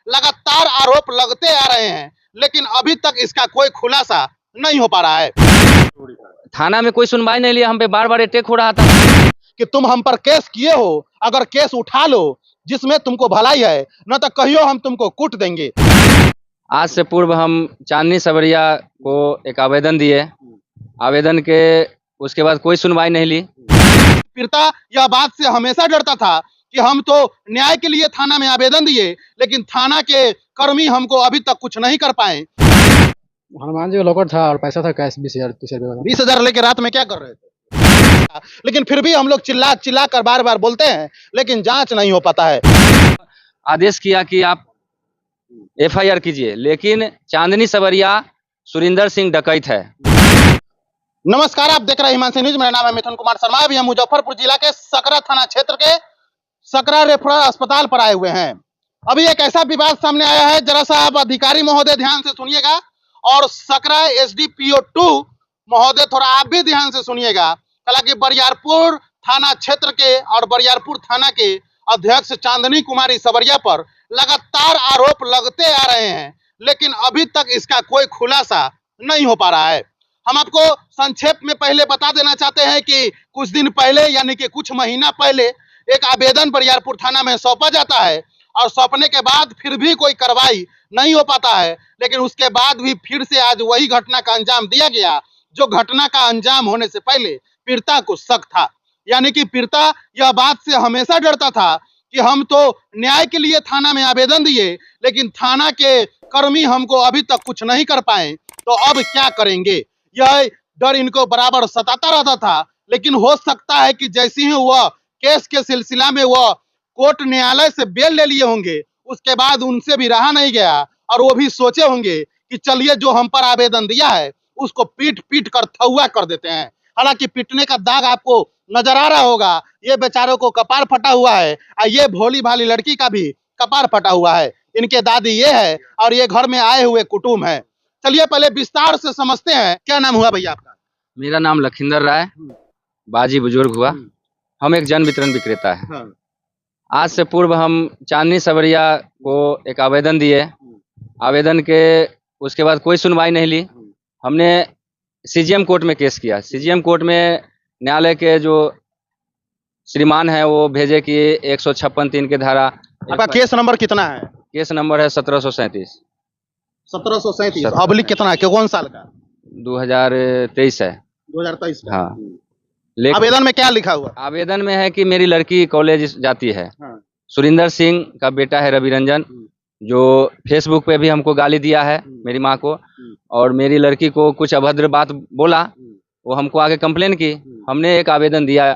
लगातार आरोप लगते आ रहे हैं, लेकिन अभी तक इसका कोई खुलासा नहीं हो पा रहा है। थाना में कोई सुनवाई नहीं लिया, हम पे बार बार अटैक हो रहा था कि तुम हम पर केस किए हो, अगर केस उठा लो जिसमें तुमको भलाई है, न तो कहियो हम तुमको कूट देंगे। आज से पूर्व हम चांदनी सवरिया को एक आवेदन दिए, आवेदन के उसके बाद कोई सुनवाई नहीं ली। पीड़िता यह बात से हमेशा डरता था कि हम तो न्याय के लिए थाना में आवेदन दिए, लेकिन थाना के कर्मी हमको अभी तक कुछ नहीं कर पाए। हनुमान जी का लॉकर था और पैसा था कैश 20,000 30,000 वाला। 20,000 लेके रात में क्या कर रहे थे? लेकिन फिर भी हम लोग चिल्ला चिल्ला कर बार बार बोलते हैं, लेकिन जांच नहीं हो पाता है। आदेश किया कि आप FIR कीजिए, लेकिन चांदनी सवरिया सुरिंदर सिंह डकैत है। नमस्कार, आप देख रहे हैं हिमांशी न्यूज। मेरा नाम है मिथुन कुमार शर्मा। अभी हम मुजफ्फरपुर जिला के सकरा थाना क्षेत्र के सकरा रेफरल अस्पताल पर आए हुए हैं। अभी एक ऐसा विवाद सामने आया है, जरा सा आप अधिकारी महोदय ध्यान से सुनिएगा, और सकरा SDPO 2 महोदय थोड़ा आप भी ध्यान से सुनिएगा। हालांकि बरियारपुर थाना क्षेत्र के और बरियारपुर थाना के अध्यक्ष चांदनी कुमारी सवरिया पर लगातार आरोप लगते आ रहे हैं, लेकिन अभी तक इसका कोई खुलासा नहीं हो पा रहा है। हम आपको संक्षेप में पहले बता देना चाहते हैं कि कुछ दिन पहले, यानी कि कुछ महीना पहले, एक आवेदन बरियारपुर थाना में सौंपा जाता है, और सौंपने के बाद फिर भी कोई कार्रवाई नहीं हो पाता है। लेकिन उसके बाद भी फिर से आज वही घटना का अंजाम दिया गया, जो घटना का अंजाम होने से पहले पीड़िता को शक था। यानी कि पीड़िता यह बात से हमेशा डरता था कि हम तो न्याय के लिए थाना में आवेदन दिए, लेकिन थाना के कर्मी हमको अभी तक कुछ नहीं कर पाए, तो अब क्या करेंगे, यह डर इनको बराबर सताता रहता था। लेकिन हो सकता है कि जैसे ही वह केस के सिलसिला में वह कोर्ट न्यायालय से बेल ले लिए होंगे, उसके बाद उनसे भी रहा नहीं गया, और वो भी सोचे होंगे कि चलिए जो हम पर आवेदन दिया है उसको पीट पीट कर थौआ कर देते हैं। हालांकि पीटने का दाग आपको नजर आ रहा होगा। ये बेचारों को कपार फटा हुआ है, और ये भोली भाली लड़की का भी कपार फटा हुआ है। इनके दादी ये है, और ये घर में आए हुए कुटुंब है। चलिए पहले विस्तार से समझते हैं। क्या नाम हुआ भैया आपका? मेरा नाम लखिंदर राय, बाजी बुजुर्ग हुआ। हम एक जन वितरण विक्रेता है। हाँ। आज से पूर्व हम चांदनी सवरिया को एक आवेदन दिए, आवेदन के उसके बाद कोई सुनवाई नहीं ली। हमने CGM कोर्ट में केस किया। CGM कोर्ट में न्यायालय के जो श्रीमान है वो भेजे कि 156(3) के धारा। आपका केस नंबर कितना है? केस नंबर है 1737। 1737 अबलिक कितना है? कौन साल का? 2023 है। 2023 का। हाँ। लेकिन आवेदन में क्या लिखा हुआ? आवेदन में है कि मेरी लड़की कॉलेज जाती है। हाँ। सुरिंदर सिंह का बेटा है रवि रंजन, जो फेसबुक पे भी हमको गाली दिया है, मेरी माँ को, और मेरी लड़की को कुछ अभद्र बात बोला। वो हमको आगे कंप्लेन की। हमने एक आवेदन दिया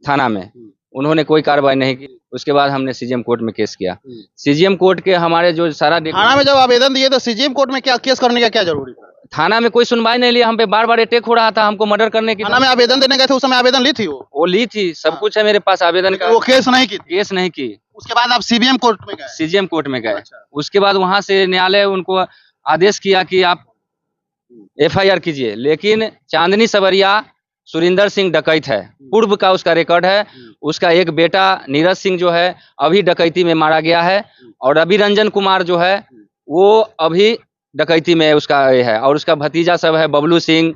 थाना में, उन्होंने कोई कार्रवाई नहीं की। उसके बाद हमने CGM कोर्ट में केस किया। CGM कोर्ट के हमारे जो सारा थाना में जब आवेदन दिए तो CGM कोर्ट में क्या केस करने का क्या जरूरी था? थाना में कोई सुनवाई नहीं लिया, हम पे बार बार अटैक हो रहा था, हमको मर्डर करने की। थाना में आवेदन देने गए थे, उस समय आवेदन ली थी? वो ली थी, सब कुछ है मेरे पास आवेदन का। वो केस नहीं की थी? केस नहीं की। उसके बाद आप CBM कोर्ट में गए? CGM कोर्ट में गए। अच्छा। उसके बाद वहां से न्यायालय उनको आदेश किया कि आप FIR कीजिए, लेकिन चांदनी सवरिया सुरिंदर सिंह डकैत है। पूर्व का उसका रिकॉर्ड है। उसका एक बेटा नीरज सिंह जो है अभी डकैती में मारा गया है, और रवि रंजन कुमार जो है वो अभी डकैती में उसका ये है, और उसका भतीजा सब है बबलू सिंह,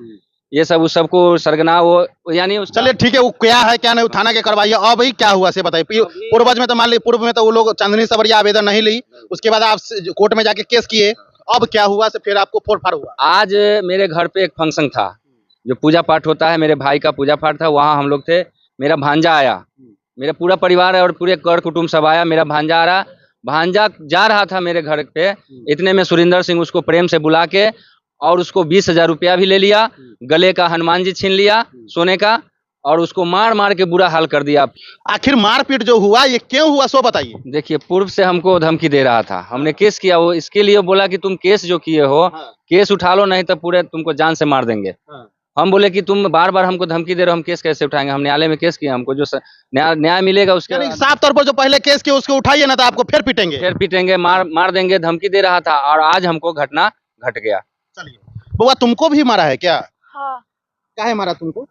ये सब उस सबको सरगना वो यानी चलिए ठीक है, वो क्या है क्या नहीं थाना के करवाइए। अब भाई क्या हुआ से बताइए। पूर्वज में तो मान ली, पूर्व में तो वो लोग चांदनी सवरिया आवेदन नहीं ली, उसके बाद आप कोर्ट में जाके केस किए। अब क्या हुआ से फिर आपको फोड़ हुआ? आज मेरे घर पे एक फंक्शन था, जो पूजा पाठ होता है, मेरे भाई का पूजा पाठ था, वहाँ हम लोग थे। मेरा भांजा आया, मेरा पूरा परिवार है और पूरे कर कुटुंब सब आया। मेरा भांजा आ रहा, भांजा जा रहा था मेरे घर पे, इतने में सुरिंदर सिंह उसको प्रेम से बुला के और उसको 20,000 रुपया भी ले लिया, गले का हनुमान जी छीन लिया सोने का, और उसको मार मार के बुरा हाल कर दिया। आखिर मारपीट जो हुआ ये क्यों हुआ सो बताइए। देखिए, पूर्व से हमको धमकी दे रहा था, हमने केस किया। वो इसके लिए बोला कि तुम केस जो किए हो, केस उठा लो, नहीं तो पूरे तुमको जान से मार देंगे। हम बोले कि तुम बार बार हमको धमकी दे रहे हो, हम केस कैसे उठाएंगे। हम न्यायालय में केस किया, हमको जो न्याय मिलेगा उसके साफ तौर पर जो पहले केस किया उसको उठाइए, ना तो आपको फिर पीटेंगे, मार देंगे, धमकी दे रहा था। और आज हमको घटना घट गया। चलिए बुआ, तुमको भी मारा है क्या? हाँ। काहे मारा तुमको?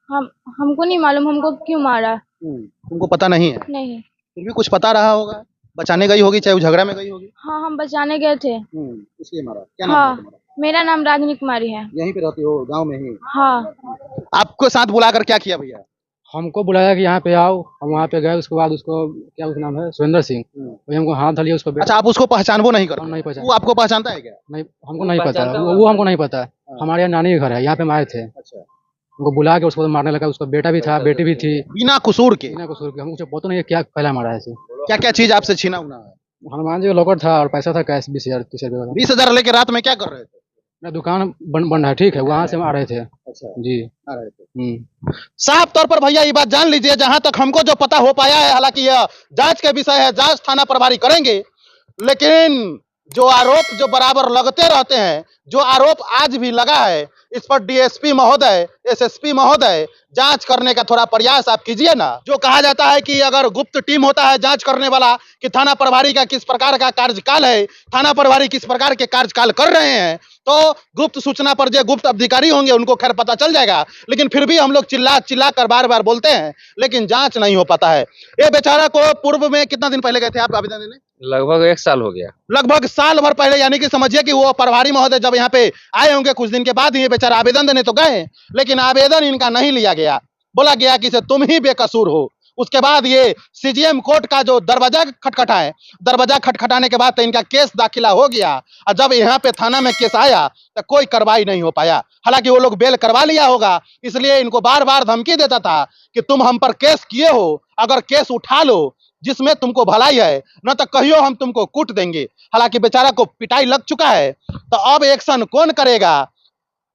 हमको नहीं मालूम हमको क्यों मारा। तुमको पता नहीं है? नहीं। फिर भी कुछ पता रहा होगा। बचाने गई होगी, चाहे वो झगड़ा में गई होगी। हाँ, हम बचाने गए थे। इसलिए मारा। क्या नाम है हाँ, तुम्हारा? मेरा नाम रागिनी कुमारी है। यहीं पे रहती हो, गांव में ही? हाँ, आपको साथ बुलाकर क्या किया भैया? हमको बुलाया कि यहाँ पे आओ, हम वहाँ पे गए। उसके बाद उसको, क्या उसका नाम है, सुरेंद्र सिंह, वही हमको हाथ धलिया उसको अच्छा, आप उसको पहचानबो नहीं करते? हम नहीं पहचान वो आपको पहचानता है क्या? नहीं, हमको नहीं पता, वो हमको नहीं पता। हमारे यहाँ नानी का घर है, यहाँ पे हम आए थे। अच्छा, उनको बुला के उसको मारने लगा। उसका बेटा भी था, बेटी भी थी। बिना कसूर के बिना कसूर के। हमको पता नहीं है क्या पहला मारा है ऐसे। क्या क्या चीज आपसे छीना उना है? हनुमान जी का लॉकर था और पैसा था कैश 20,000 30,000 वाला। 20,000 लेके रात में क्या कर रहे थे? मेरा दुकान बंद बंद है, ठीक है, वहाँ से हम आ रहे थे। अच्छा, जी। आ रहे थे। साफ साफ तौर पर भैया ये बात जान लीजिए, जहां तक हमको जो पता हो पाया है, हालांकि यह जांच के विषय है, जांच थाना प्रभारी करेंगे, लेकिन जो आरोप जो बराबर लगते रहते हैं, जो आरोप आज भी लगा है, इस पर डीएसपी महोदय, एसएसपी महोदय, जांच करने का थोड़ा प्रयास आप कीजिए ना। जो कहा जाता है कि अगर गुप्त टीम होता है जांच करने वाला, कि थाना प्रभारी का किस प्रकार का कार्यकाल है, थाना प्रभारी किस प्रकार के कार्यकाल कर रहे हैं, तो गुप्त सूचना पर जो गुप्त अधिकारी होंगे उनको खैर पता चल जाएगा। लेकिन फिर भी हम लोग चिल्ला चिल्ला कर बार बार बोलते हैं, लेकिन जांच नहीं हो पाता है। ये बेचारा को पूर्व में कितना दिन पहले गए थे आप आवेदन देने? लगभग 1 साल हो गया। लगभग साल भर पहले, यानी कि समझिए कि वो प्रभारी महोदय जब यहाँ पे आए होंगे कुछ दिन के बाद ही ये बेचारा आवेदन देने तो गए, लेकिन आवेदन इनका नहीं लिया गया। बोला गया कि तुम ही बेकसूर हो। उसके बाद ये सीजीएम कोर्ट का जो दरवाजा खटखटाए, दरवाजा खटखटाने के बाद तो इनका केस दाखिला हो गया, और जब यहाँ पे थाना में केस आया तो कोई कार्रवाई नहीं हो पाया। हालांकि वो लोग बेल करवा लिया होगा, इसलिए इनको बार बार धमकी देता था कि तुम हम पर केस किए हो, अगर केस उठा लो जिसमें तुमको भलाई है, न तो कहियो हम तुमको कूट देंगे। हालांकि बेचारा को पिटाई लग चुका है, तो अब एक्शन कौन करेगा?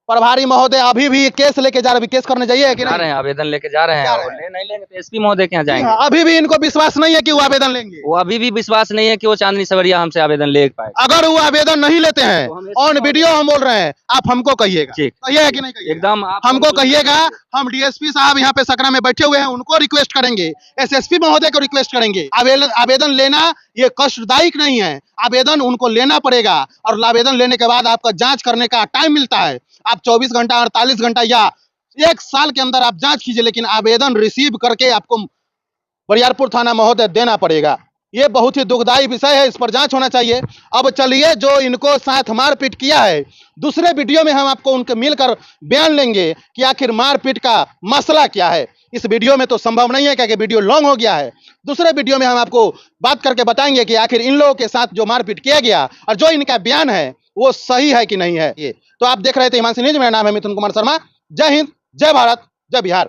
प्रभारी महोदय अभी भी केस लेके जा रहे, अभी केस करने जाइए कि जा रहे नहीं? हैं, आवेदन लेके जा रहे हैं। जा रहे और नहीं लेंगे तो एसपी महोदय के यहाँ जाएंगे। अभी भी इनको विश्वास नहीं है कि वो आवेदन लेंगे। वो अभी भी विश्वास नहीं है कि वो चांदनी सवरिया हमसे आवेदन ले पाए। अगर वो आवेदन नहीं लेते हैं, तो हम ऑन वीडियो हम बोल रहे हैं, आप हमको कहिएगा। ठीक। कहिए कि नहीं कहिएगा? एकदम आप हमको कहिएगा। हम डीएसपी साहब यहाँ पे सकरा में बैठे हुए हैं, उनको रिक्वेस्ट करेंगे, एसएसपी महोदय को रिक्वेस्ट करेंगे। आवेदन लेना ये कष्टदायक नहीं है, आवेदन उनको लेना पड़ेगा, और आवेदन लेने के बाद आपका जांच करने का टाइम मिलता है। आप 24 घंटा, 48 घंटा या 1 साल के अंदर आप जांच कीजिए, लेकिन आवेदन रिसीव करके आपको बरियारपुर थाना महोदय देना पड़ेगा। ये बहुत ही दुखदायी विषय है, इस पर जांच होना चाहिए। अब चलिए, जो इनको साथ मारपीट किया है, दूसरे वीडियो में हम आपको उनके मिलकर बयान लेंगे कि आखिर मारपीट का मसला क्या है। इस वीडियो में तो संभव नहीं है क्योंकि वीडियो लॉन्ग हो गया है। दूसरे वीडियो में हम आपको बात करके बताएंगे कि आखिर इन लोगों के साथ जो मारपीट किया गया और जो इनका बयान है वो सही है कि नहीं है। ये तो आप देख रहे थे हिमांशी न्यूज, मेरा नाम है मिथुन कुमार शर्मा। जय हिंद, जय भारत, जय बिहार।